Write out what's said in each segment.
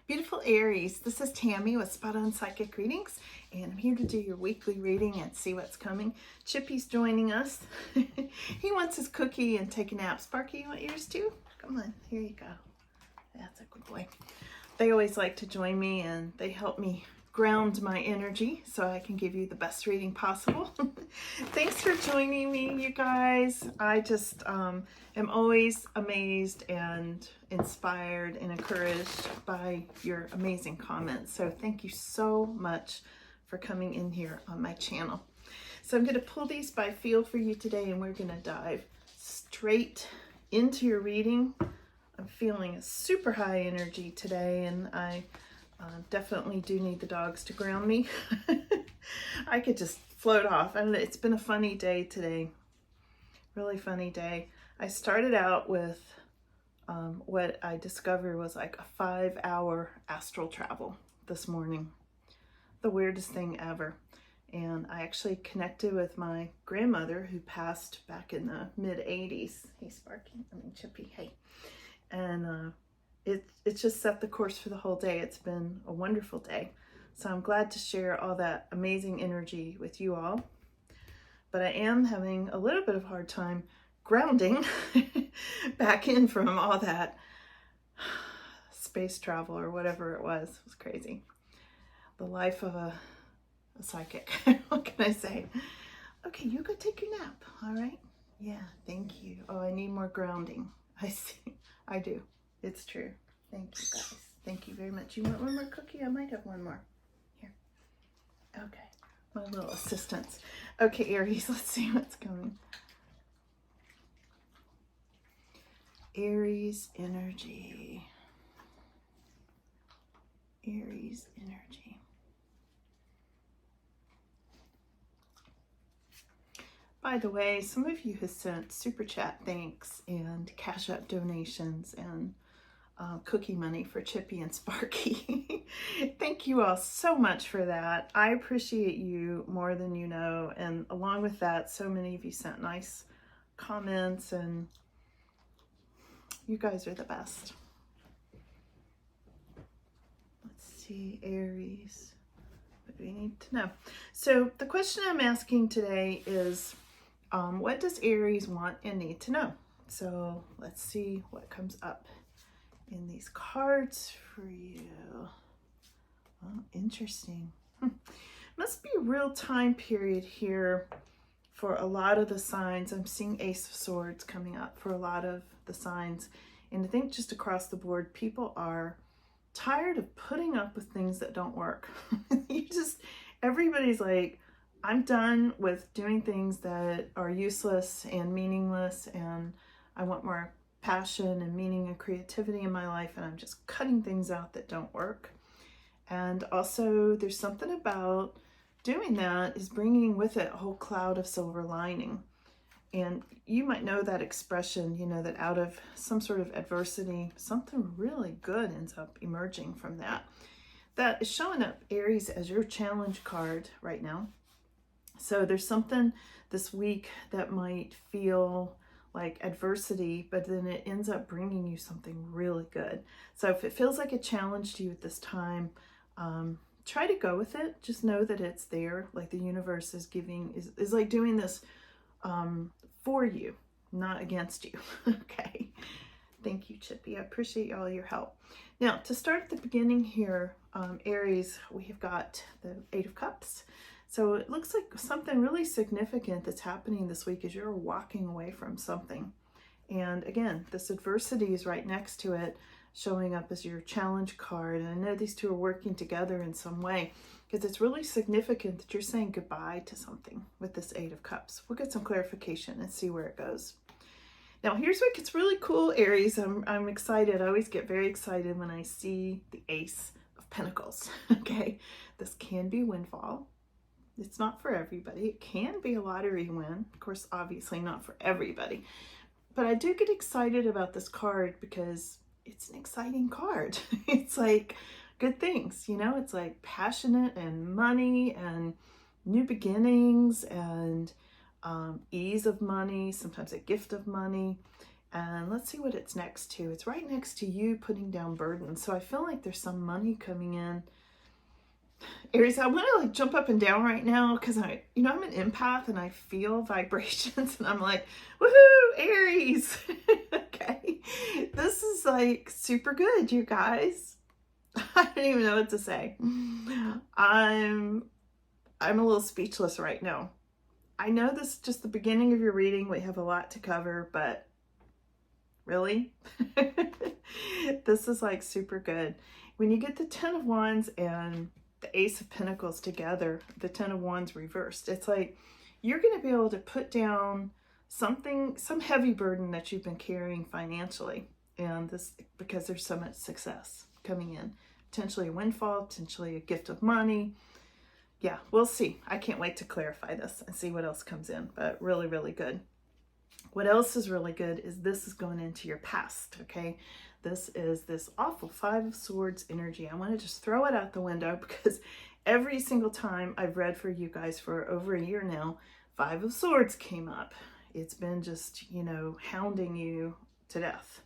Beautiful Aries, this is Tammy with Spot On Psychic Readings, and I'm here to do your weekly reading and see what's coming. Chippy's joining us. He wants his cookie and take a nap. Sparky, you want yours too? Come on, here you go. That's a good boy. They always like to join me and they help me ground my energy so I can give you the best reading possible. Thanks for joining me, you guys. I just am always amazed and inspired and encouraged by your amazing comments. So thank you so much for coming in here on my channel. So I'm going to pull these by feel for you today, and we're going to dive straight into your reading. I'm feeling a super high energy today, and I definitely do need the dogs to ground me. I could just float off. I don't know, it's been a funny day today. Really funny day. I started out with what I discovered was like a 5-hour astral travel this morning. The weirdest thing ever. And I actually connected with my grandmother who passed back in the mid-80s. Hey, Sparky. Chippy. Hey. And it just set the course for the whole day. It's been a wonderful day. So I'm glad to share all that amazing energy with you all. But I am having a little bit of a hard time grounding back in from all that space travel or whatever it was. It was crazy. The life of a psychic. What can I say? Okay, you go take your nap. All right. Yeah, thank you. Oh, I need more grounding. I see. I do. It's true. Thank you, guys. Thank you very much. You want one more cookie? I might have one more. Here. Okay. My little assistants. Okay, Aries, let's see what's coming. Aries energy. Aries energy. By the way, some of you have sent super chat thanks and Cash App donations and cookie money for Chippy and Sparky. Thank you all so much for that. I appreciate you more than you know. And along with that, so many of you sent nice comments, and you guys are the best. Let's see, Aries. What do we need to know? So the question I'm asking today is, what does Aries want and need to know? So let's see what comes up in these cards for you. Oh, interesting. Must be a real time period here for a lot of the signs. I'm seeing Ace of Swords coming up for a lot of the signs. And I think just across the board, people are tired of putting up with things that don't work. Everybody's like, I'm done with doing things that are useless and meaningless, and I want more passion and meaning and creativity in my life, and I'm just cutting things out that don't work. And also there's something about doing that is bringing with it a whole cloud of silver lining. And you might know that expression, you know, that out of some sort of adversity, something really good ends up emerging from that. That is showing up, Aries, as your challenge card right now. So there's something this week that might feel like adversity, but then it ends up bringing you something really good. So if it feels like a challenge to you at this time, try to go with it. Just know that it's there. Like the universe is giving, is like doing this for you, not against you. Okay. Thank you, Chippy. I appreciate all your help. Now, to start at the beginning here, Aries, we have got the Eight of Cups. So it looks like something really significant that's happening this week as you're walking away from something. And again, this adversity is right next to it, showing up as your challenge card. And I know these two are working together in some way, because it's really significant that you're saying goodbye to something with this Eight of Cups. We'll get some clarification and see where it goes. Now, here's what gets really cool, Aries. I'm excited. I always get very excited when I see the Ace of Pentacles. Okay, this can be windfall. It's not for everybody. It can be a lottery win. Of course, obviously not for everybody. But I do get excited about this card because it's an exciting card. It's like good things, you know? It's like passionate and money and new beginnings and ease of money, sometimes a gift of money. And let's see what it's next to. It's right next to you putting down burdens. So I feel like there's some money coming in. Aries, I want to like jump up and down right now because I'm an empath and I feel vibrations and I'm like, woohoo, Aries. Okay. This is like super good, you guys. I don't even know what to say. I'm a little speechless right now. I know this is just the beginning of your reading. We have a lot to cover, but really? This is like super good. When you get the 10 of Wands and the Ace of Pentacles together, the 10 of Wands reversed, it's like you're going to be able to put down some heavy burden that you've been carrying financially. And this, because there's so much success coming in, potentially a windfall, potentially a gift of money. Yeah, we'll see. I can't wait to clarify this and see what else comes in, but really, really good. What else is really good is this is going into your past, okay? This is this awful 5 of Swords energy. I want to just throw it out the window because every single time I've read for you guys for over a year now, 5 of Swords came up. It's been just, hounding you to death.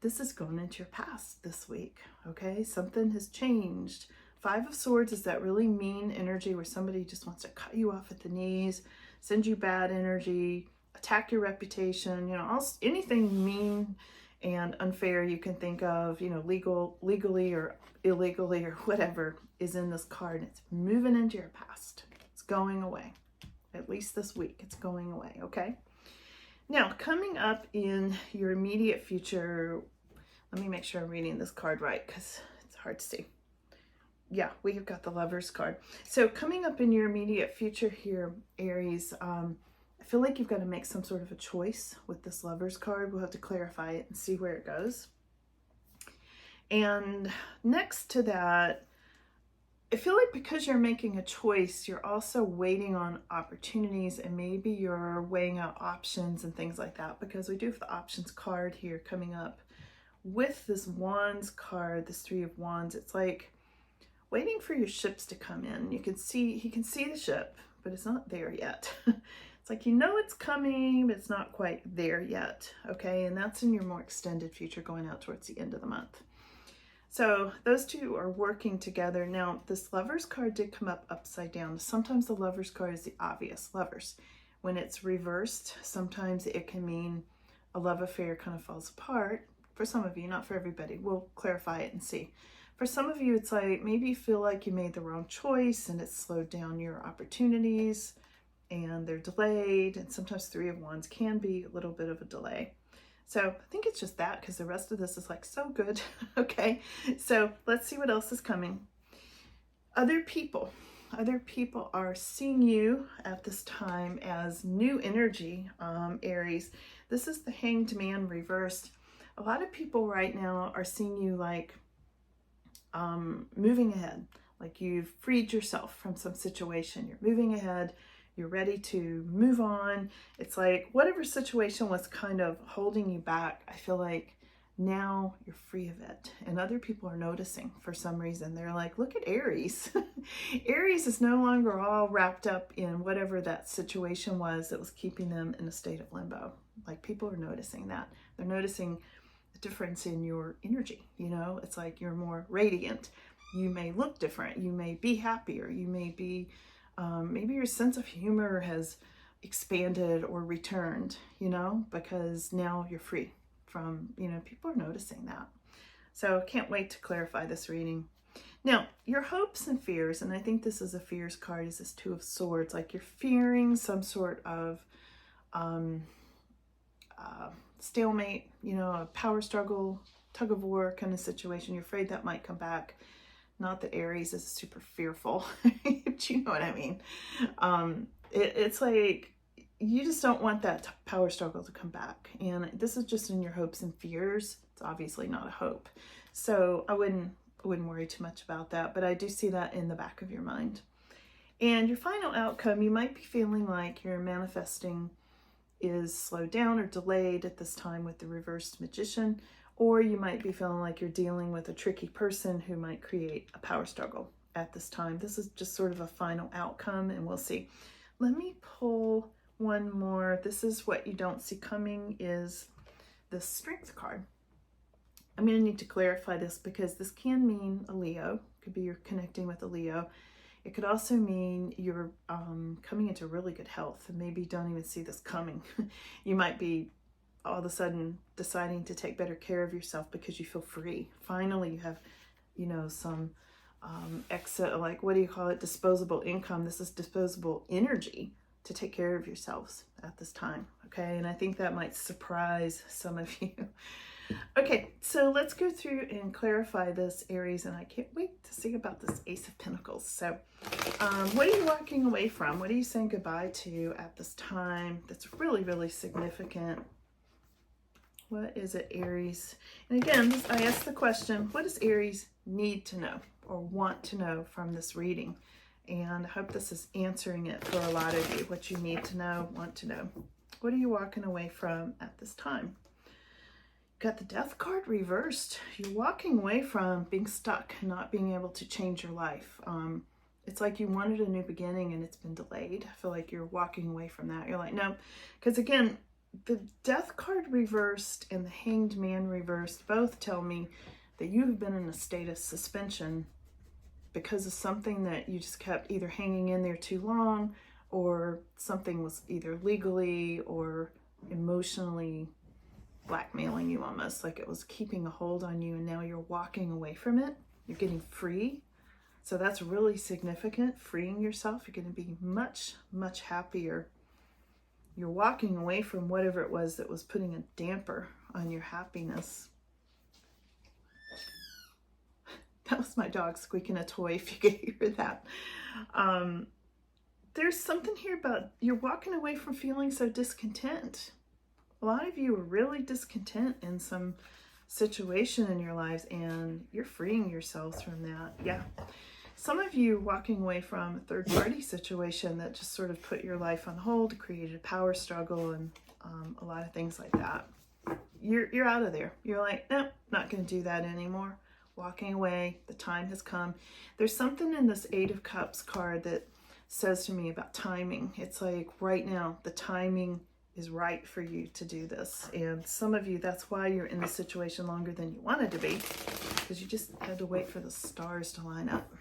This is going into your past this week, okay? Something has changed. 5 of Swords is that really mean energy where somebody just wants to cut you off at the knees, send you bad energy, attack your reputation, anything mean and unfair you can think of, legally or illegally or whatever is in this card. It's moving into your past. It's going away. At least this week, it's going away, okay? Now, coming up in your immediate future, let me make sure I'm reading this card right because it's hard to see. Yeah, we have got the Lovers card. So coming up in your immediate future here, Aries, I feel like you've got to make some sort of a choice with this Lovers card. We'll have to clarify it and see where it goes. And next to that, I feel like because you're making a choice, you're also waiting on opportunities and maybe you're weighing out options and things like that, because we do have the options card here coming up with this Wands card, this 3 of Wands. It's like waiting for your ships to come in. He can see the ship, but it's not there yet. It's like, it's coming, but it's not quite there yet. Okay. And that's in your more extended future going out towards the end of the month. So those two are working together. Now, this Lovers card did come up upside down. Sometimes the Lovers card is the obvious, Lovers. When it's reversed, sometimes it can mean a love affair kind of falls apart. For some of you, not for everybody. We'll clarify it and see. For some of you, it's like maybe you feel like you made the wrong choice and it's slowed down your opportunities and they're delayed. And sometimes 3 of Wands can be a little bit of a delay. So I think it's just that, because the rest of this is like so good. Okay, so let's see what else is coming. Other people are seeing you at this time as new energy, Aries. This is the Hanged Man reversed. A lot of people right now are seeing you like moving ahead, like you've freed yourself from some situation. You're moving ahead. You're ready to move on. It's like whatever situation was kind of holding you back, I feel like now you're free of it. And other people are noticing for some reason. They're like, look at Aries. Aries is no longer all wrapped up in whatever that situation was that was keeping them in a state of limbo. Like people are noticing that. They're noticing the difference in your energy. It's like you're more radiant. You may look different. You may be happier. You may be maybe your sense of humor has expanded or returned, because now you're free from, people are noticing that. So can't wait to clarify this reading. Now, your hopes and fears, and I think this is a fears card, is this 2 of Swords. Like you're fearing some sort of stalemate, a power struggle, tug of war kind of situation. You're afraid that might come back. Not that Aries is super fearful, but you know what I mean. It's like you just don't want that power struggle to come back. And this is just in your hopes and fears. It's obviously not a hope. So I wouldn't worry too much about that, but I do see that in the back of your mind. And your final outcome, you might be feeling like your manifesting is slowed down or delayed at this time with the reversed Magician. Or you might be feeling like you're dealing with a tricky person who might create a power struggle at this time. This is just sort of a final outcome, and we'll see. Let me pull one more. This is what you don't see coming is the Strength card. I'm going to need to clarify this because this can mean a Leo. Could be you're connecting with a Leo. It could also mean you're coming into really good health and maybe don't even see this coming. You might be all of a sudden deciding to take better care of yourself because you feel free. Finally, you have, you know, some exit, like, what do you call it? Disposable income. This is disposable energy to take care of yourselves at this time. Okay. And I think that might surprise some of you. Okay, so let's go through and clarify this, Aries, and I can't wait to see about this Ace of Pentacles. So what are you walking away from? What are you saying goodbye to at this time that's really, really significant? What is it, Aries? And again, I asked the question, what does Aries need to know or want to know from this reading? And I hope this is answering it for a lot of you, what you need to know, want to know. What are you walking away from at this time? Got the Death card reversed. You're walking away from being stuck, not being able to change your life. It's like you wanted a new beginning and it's been delayed. I feel like you're walking away from that. You're like, no, because again, the Death card reversed and the Hanged Man reversed both tell me that you have been in a state of suspension because of something that you just kept either hanging in there too long, or something was either legally or emotionally blackmailing you, almost like it was keeping a hold on you, and now you're walking away from it. You're getting free. So that's really significant. Freeing yourself. You're going to be much, much happier. You're walking away from whatever it was that was putting a damper on your happiness. That was my dog squeaking a toy, if you could hear that. There's something here about you're walking away from feeling so discontent. A lot of you are really discontent in some situation in your lives, and you're freeing yourselves from that. Yeah. Some of you walking away from a third-party situation that just sort of put your life on hold, created a power struggle, and a lot of things like that. You're out of there. You're like, nope, not going to do that anymore. Walking away. The time has come. There's something in this Eight of Cups card that says to me about timing. It's like right now, the timing is right for you to do this. And some of you, that's why you're in this situation longer than you wanted to be, because you just had to wait for the stars to line up.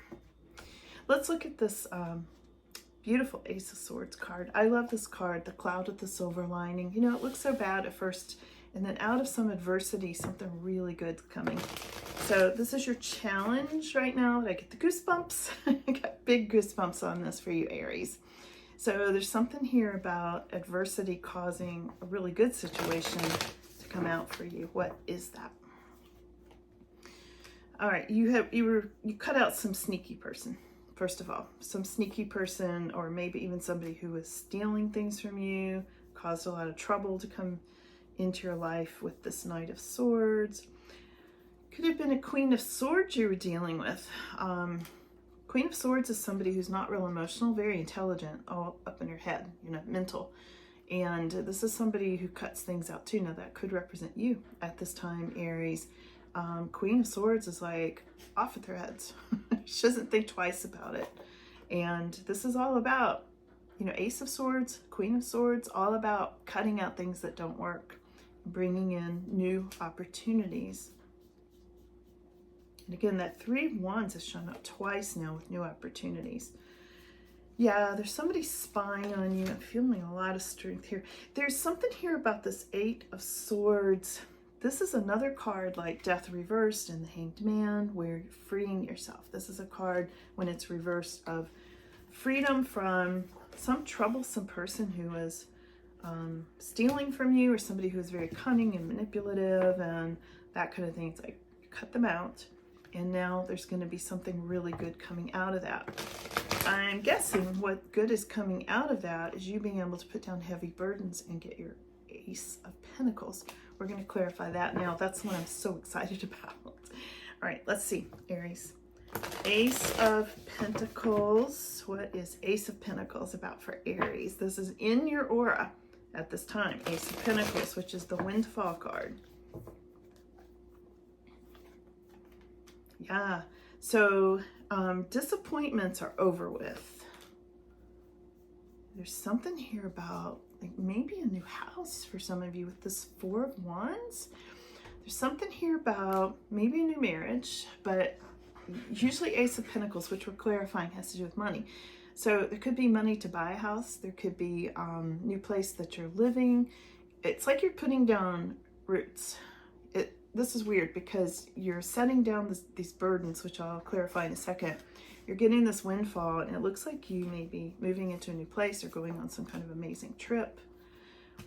Let's look at this beautiful Ace of Swords card. I love this card, the cloud with the silver lining. You know, it looks so bad at first, and then out of some adversity, something really good's coming. So this is your challenge right now. I get the goosebumps. I got big goosebumps on this for you, Aries. So there's something here about adversity causing a really good situation to come out for you. What is that? All right, you cut out some sneaky person. First of all, some sneaky person, or maybe even somebody who was stealing things from you, caused a lot of trouble to come into your life with this Knight of Swords. Could have been a Queen of Swords you were dealing with. Queen of Swords is somebody who's not real emotional, very intelligent, all up in her head, you know, mental. And this is somebody who cuts things out too. Now that could represent you at this time, Aries. Queen of Swords is like off with her heads. She doesn't think twice about it. And this is all about, you know, Ace of Swords, Queen of Swords, all about cutting out things that don't work, bringing in new opportunities. And again, that Three of Wands has shown up twice now with new opportunities. Yeah, there's somebody spying on you. I'm feeling a lot of strength here. There's something here about this Eight of Swords. This is another card like Death reversed and the Hanged Man, where you're freeing yourself. This is a card, when it's reversed, of freedom from some troublesome person who was stealing from you, or somebody who is very cunning and manipulative and that kind of thing. It's like, cut them out. And now there's going to be something really good coming out of that. I'm guessing what good is coming out of that is you being able to put down heavy burdens and get your Ace of Pentacles. We're going to clarify that now. That's what I'm so excited about. All right, let's see, Aries. Ace of Pentacles. What is Ace of Pentacles about for Aries? This is in your aura at this time. Ace of Pentacles, which is the Windfall card. Yeah, so disappointments are over with. There's something here about like maybe a new house for some of you with this Four of Wands. There's something here about maybe a new marriage, but usually Ace of Pentacles, which we're clarifying, has to do with money. So there could be money to buy a house. There could be new place that you're living. It's like you're putting down roots. This is weird because you're setting down these burdens, which I'll clarify in a second. You're getting this windfall, and it looks like you may be moving into a new place or going on some kind of amazing trip.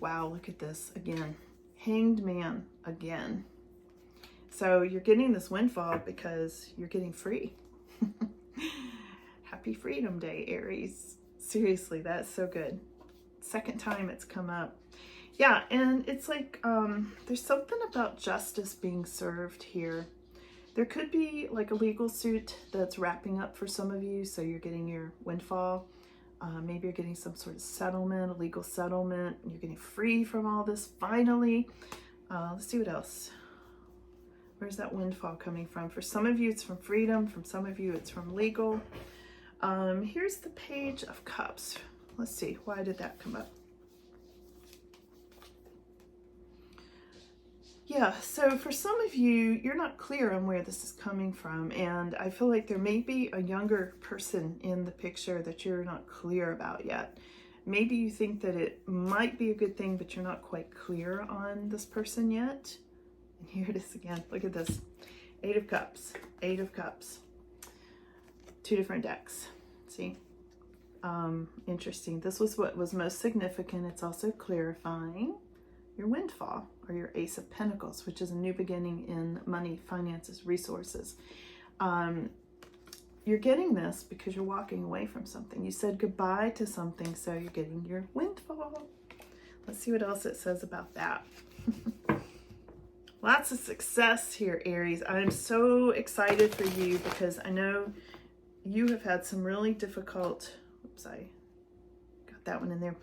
Wow, look at this again. Hanged Man again. So you're getting this windfall because you're getting free. Happy Freedom Day, Aries. Seriously, that's so good. Second time it's come up. Yeah, and it's like there's something about justice being served here. There could be like a legal suit that's wrapping up for some of you, so you're getting your windfall. Maybe you're getting some sort of settlement, a legal settlement. You're getting free from all this finally. Let's see what else. Where's that windfall coming from? For some of you, it's from freedom. From some of you, it's from legal. Here's the Page of Cups. Let's see, why did that come up? Yeah, so for some of you, you're not clear on where this is coming from, and I feel like there may be a younger person in the picture that you're not clear about yet. Maybe you think that it might be a good thing, but you're not quite clear on this person yet. And here it is again. Look at this. Eight of Cups. Eight of Cups. Two different decks. See? Interesting. This was what was most significant. It's also clarifying your windfall, or your Ace of Pentacles, which is a new beginning in money, finances, resources. You're getting this because you're walking away from something. You said goodbye to something, so you're getting your windfall. Let's see what else it says about that. Lots of success here, Aries. I'm so excited for you because I know you have had some really difficult, oops, I got that one in there.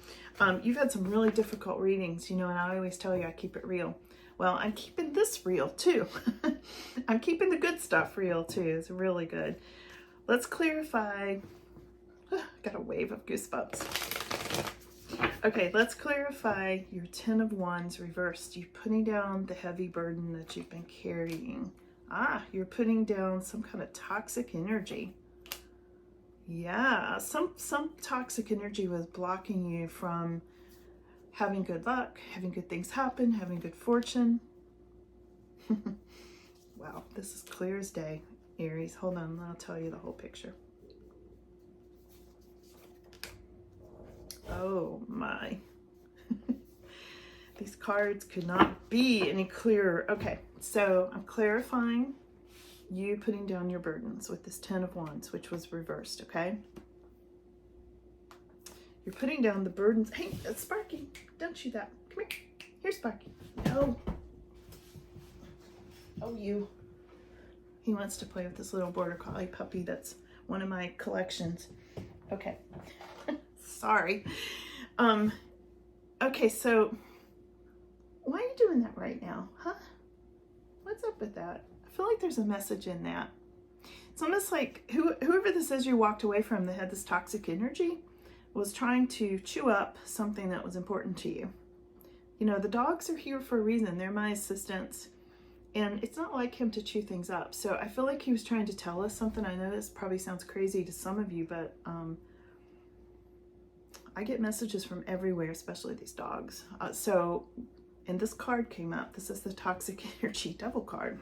You've had some really difficult readings, you know, and I always tell you I keep it real. Well, I'm keeping this real too. I'm keeping the good stuff real too. It's really good. Let's clarify. Got a wave of goosebumps. Okay, let's clarify your Ten of Wands reversed. You're putting down the heavy burden that you've been carrying. You're putting down some kind of toxic energy. Yeah, some toxic energy was blocking you from having good luck, having good things happen, having good fortune. Wow, this is clear as day, Aries. Hold on, I'll tell you the whole picture. Oh my. These cards could not be any clearer. Okay, so I'm clarifying you putting down your burdens with this Ten of Wands, which was reversed, okay? You're putting down the burdens. Hey, that's Sparky. Don't chew that. Come here. Here's Sparky. No. Oh, you. He wants to play with this little border collie puppy that's one of my collections. Okay. Sorry. Okay, so why are you doing that right now, huh? What's up with that? I feel like there's a message in that. It's almost like whoever this is you walked away from that had this toxic energy was trying to chew up something that was important to you. You know, the dogs are here for a reason. They're my assistants. And it's not like him to chew things up. So I feel like he was trying to tell us something. I know this probably sounds crazy to some of you, but I get messages from everywhere, especially these dogs. And this card came up. This is the toxic energy devil card.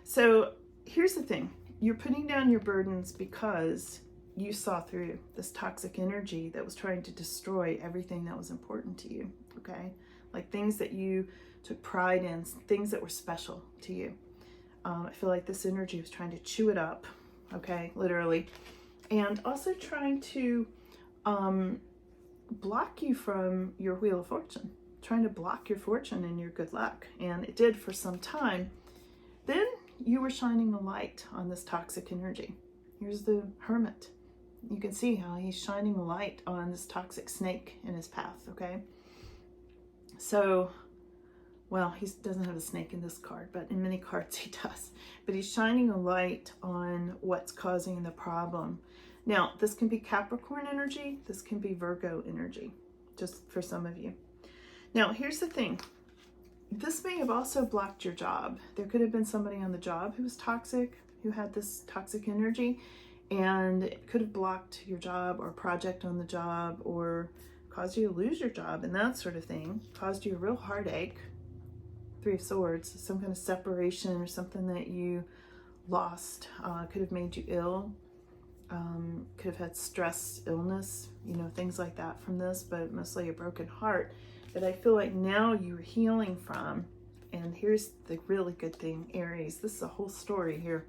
So here's the thing. You're putting down your burdens because you saw through this toxic energy that was trying to destroy everything that was important to you, okay? Like things that you took pride in, things that were special to you. I feel like this energy was trying to chew it up, okay, literally. And also trying to block you from your Wheel of Fortune, trying to block your fortune and your good luck. And it did for some time. Then you were shining a light on this toxic energy. Here's the Hermit. You can see how he's shining a light on this toxic snake in his path, okay? So, well, he doesn't have a snake in this card, but in many cards he does. But he's shining a light on what's causing the problem. Now, this can be Capricorn energy. This can be Virgo energy, just for some of you. Now, here's the thing. This may have also blocked your job. There could have been somebody on the job who was toxic, who had this toxic energy, and it could have blocked your job or project on the job, or caused you to lose your job and that sort of thing. Caused you a real heartache. Three of Swords, some kind of separation or something that you lost. Could have made you ill. Could have had stress, illness, you know, things like that from this, but mostly a broken heart that I feel like now you're healing from. And here's the really good thing, Aries. This is a whole story here.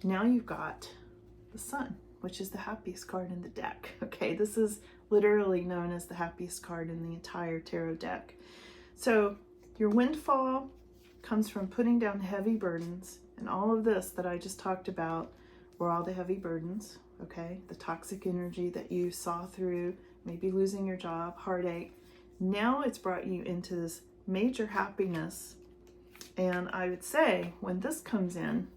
Now you've got the Sun, which is the happiest card in the deck. Okay, this is literally known as the happiest card in the entire tarot deck. So your windfall comes from putting down heavy burdens, and all of this that I just talked about were all the heavy burdens, okay? The toxic energy that you saw through, maybe losing your job, heartache. Now it's brought you into this major happiness. And I would say when this comes in,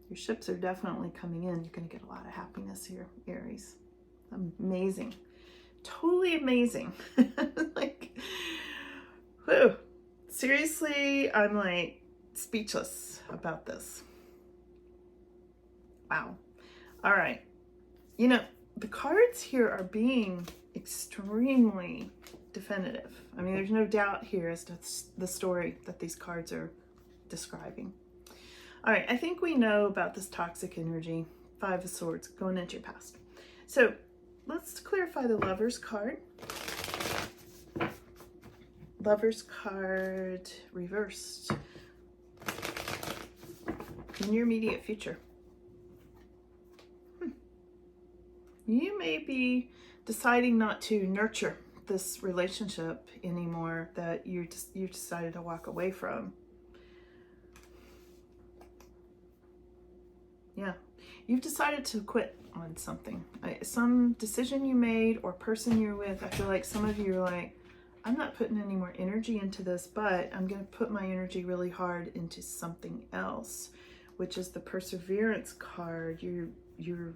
your ships are definitely coming in. You're going to get a lot of happiness here, Aries. Amazing. Totally amazing. Like, whew. Seriously, I'm like speechless about this. Wow. All right. You know, the cards here are being extremely definitive. I mean, there's no doubt here as to the story that these cards are describing. All right, I think we know about this toxic energy, Five of Swords, going into your past. So let's clarify the Lover's card. Lover's card reversed. In your immediate future. You may be deciding not to nurture this relationship anymore that you decided to walk away from. Yeah, you've decided to quit on something. Some decision you made or person you're with, I feel like some of you are like, I'm not putting any more energy into this, but I'm going to put my energy really hard into something else, which is the Perseverance card. You're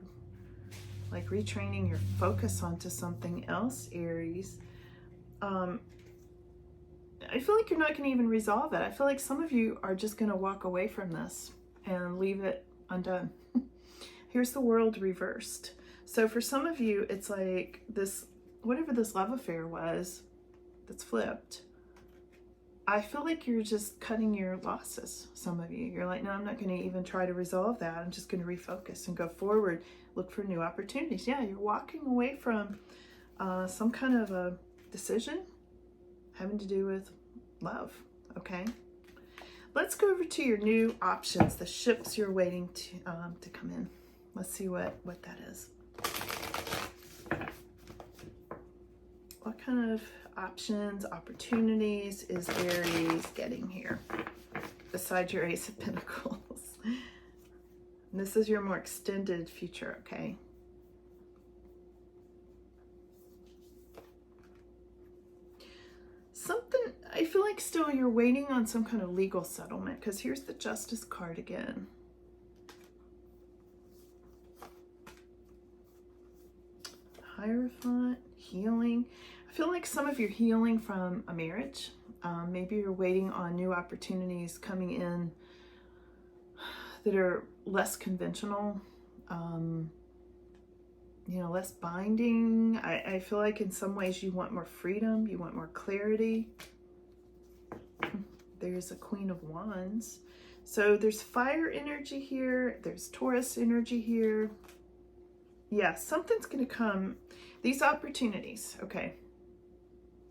like retraining your focus onto something else, Aries. I feel like you're not going to even resolve it. I feel like some of you are just going to walk away from this and leave it undone. Here's the World reversed. So for some of you, it's like this, whatever this love affair was that's flipped, I feel like you're just cutting your losses. Some of you, you're like, no, I'm not going to even try to resolve that. I'm just going to refocus and go forward, look for new opportunities. Yeah, you're walking away from some kind of a decision having to do with love, okay? Let's go over to your new options, the ships you're waiting to come in. Let's see what that is. What kind of options, opportunities is Aries getting here besides your Ace of Pentacles? And this is your more extended future, okay? Something, I feel like still you're waiting on some kind of legal settlement, because here's the Justice card again. Hierophant, healing. I feel like some of you are healing from a marriage. Maybe you're waiting on new opportunities coming in that are less conventional, you know, less binding. I feel like in some ways you want more freedom, you want more clarity. There's a Queen of Wands. So there's fire energy here, there's Taurus energy here. Yeah, something's going to come. These opportunities, okay.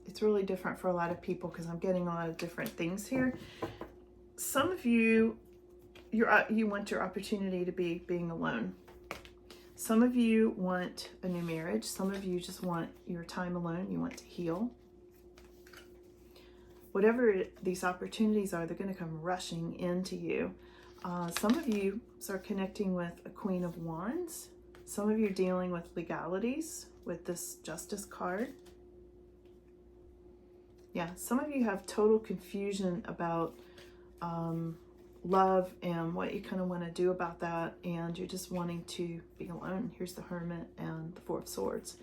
It's really different for a lot of people because I'm getting a lot of different things here. Some of you, you want your opportunity to be being alone. Some of you want a new marriage. Some of you just want your time alone. You want to heal. Whatever these opportunities are, they're going to come rushing into you. Some of you are connecting with a Queen of Wands. Some of you are dealing with legalities with this Justice card. Yeah, some of you have total confusion about love and what you kind of want to do about that, and you're just wanting to be alone. Here's the Hermit and the Four of Swords.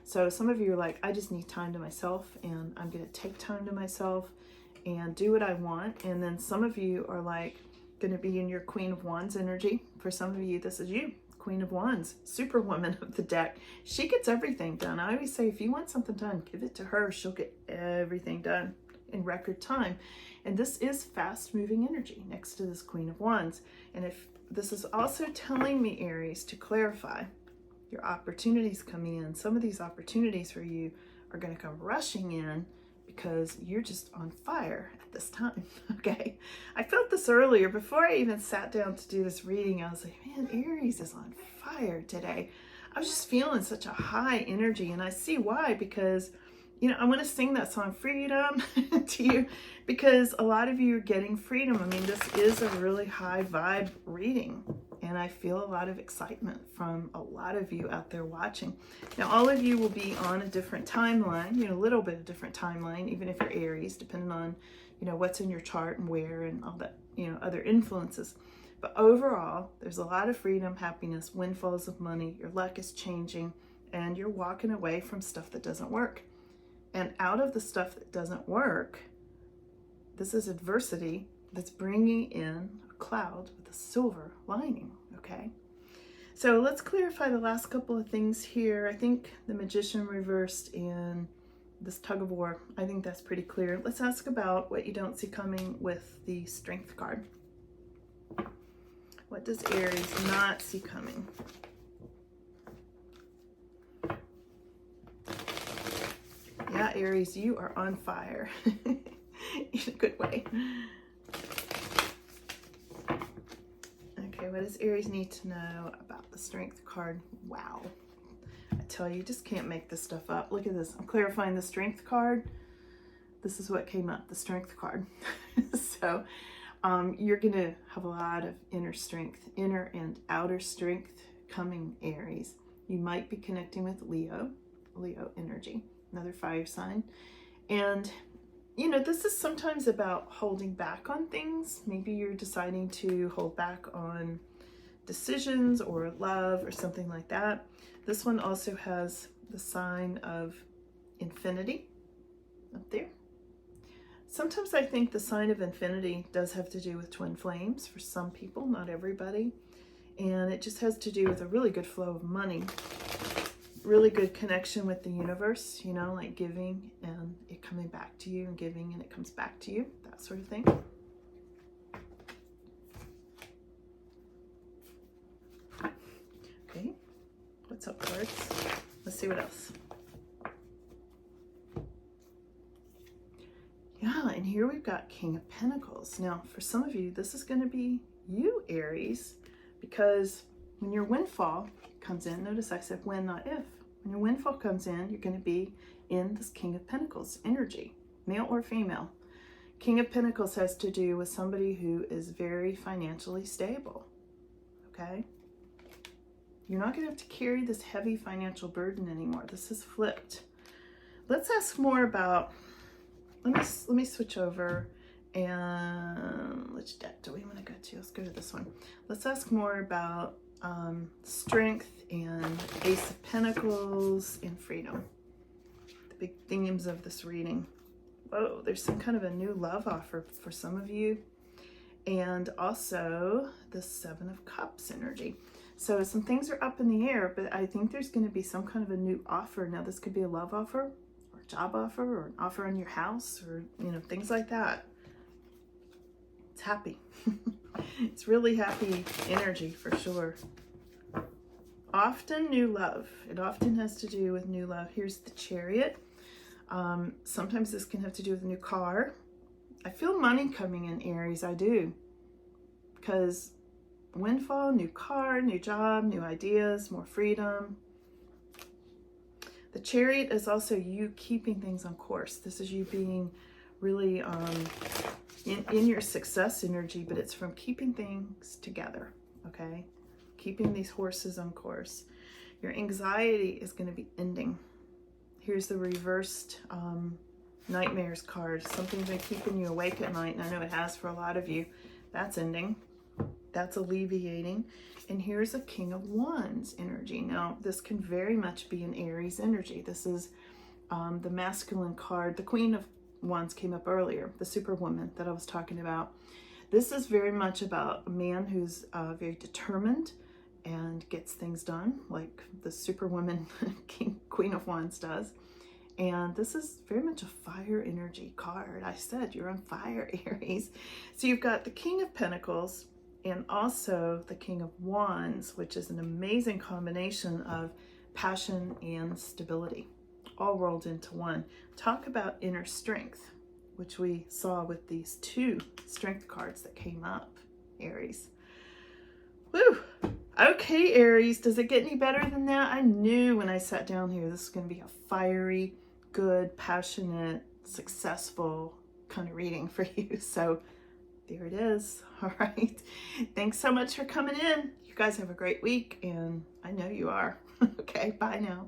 So some of you are like, I just need time to myself, and I'm going to take time to myself and do what I want. And then some of you are like going to be in your Queen of Wands energy. For some of you, this is you, Queen of Wands, Superwoman of the deck. She gets everything done. I always say, if you want something done, give it to her. She'll get everything done in record time. And this is fast moving energy next to this Queen of Wands. And if this is also telling me, Aries, to clarify your opportunities coming in. Some of these opportunities for you are going to come rushing in because you're just on fire at this time. Okay. I felt this earlier before I even sat down to do this reading. I was like, man, Aries is on fire today. I was just feeling such a high energy, and I see why, because you know, I want to sing that song Freedom to you because a lot of you are getting freedom. I mean, this is a really high vibe reading, and I feel a lot of excitement from a lot of you out there watching. Now, all of you will be on a different timeline, you know, a little bit of different timeline, even if you're Aries, depending on, you know, what's in your chart and where and all that, you know, other influences. But overall, there's a lot of freedom, happiness, windfalls of money, your luck is changing, and you're walking away from stuff that doesn't work. And out of the stuff that doesn't work, this is adversity that's bringing in a cloud with a silver lining, okay? So let's clarify the last couple of things here. I think the Magician reversed and this tug of war, I think that's pretty clear. Let's ask about what you don't see coming with the Strength card. What does Aries not see coming? Yeah, Aries, you are on fire in a good way. Okay, what does Aries need to know about the Strength card? Wow. I tell you, just can't make this stuff up. Look at this. I'm clarifying the Strength card. This is what came up, the Strength card. So you're going to have a lot of inner strength, inner and outer strength coming, Aries. You might be connecting with Leo energy. Another fire sign. And you know, this is sometimes about holding back on things. Maybe you're deciding to hold back on decisions or love or something like that. This one also has the sign of infinity up there. Sometimes I think the sign of infinity does have to do with twin flames for some people, not everybody. And it just has to do with a really good flow of money. Really good connection with the universe, you know, like giving and it coming back to you, and giving and it comes back to you, that sort of thing. Okay, what's up, cards? Let's see what else. Yeah, and here we've got King of Pentacles. Now, for some of you, this is going to be you, Aries, because when your windfall comes in, notice I said when, not if. When your windfall comes in, you're going to be in this King of Pentacles energy, male or female. King of Pentacles has to do with somebody who is very financially stable, okay? You're not going to have to carry this heavy financial burden anymore. This is flipped. Let's ask more about, let me switch over, and which deck do we want to go to? Let's go to this one. Let's ask more about strength and Ace of Pentacles and freedom. The big themes of this reading. Whoa, there's some kind of a new love offer for some of you. And also the Seven of Cups energy. So some things are up in the air, but I think there's going to be some kind of a new offer. Now this could be a love offer or a job offer or an offer on your house or, you know, things like that. It's happy. It's really happy energy for sure. Often new love. It often has to do with new love. Here's the Chariot. Sometimes this can have to do with a new car. I feel money coming in, Aries. I do. Because windfall, new car, new job, new ideas, more freedom. The Chariot is also you keeping things on course. This is you being really in your success energy, but it's from keeping things together, okay? Keeping these horses on course. Your anxiety is going to be ending. Here's the reversed nightmares card. Something's been keeping you awake at night, and I know it has for a lot of you. That's ending. That's alleviating. And here's a King of Wands energy. Now, this can very much be an Aries energy. This is the masculine card. The Queen of Wands came up earlier, the superwoman that I was talking about. This is very much about a man who's very determined and gets things done, like the superwoman Queen of Wands does. And this is very much a fire energy card. I said you're on fire, Aries. So you've got the King of Pentacles and also the King of Wands, which is an amazing combination of passion and stability, all rolled into one. Talk about inner strength, which we saw with these two strength cards that came up, Aries. Woo! Okay, Aries, does it get any better than that? I knew when I sat down here this is going to be a fiery, good, passionate, successful kind of reading for you. So there it is. All right. Thanks so much for coming in. You guys have a great week, and I know you are. Okay, bye now.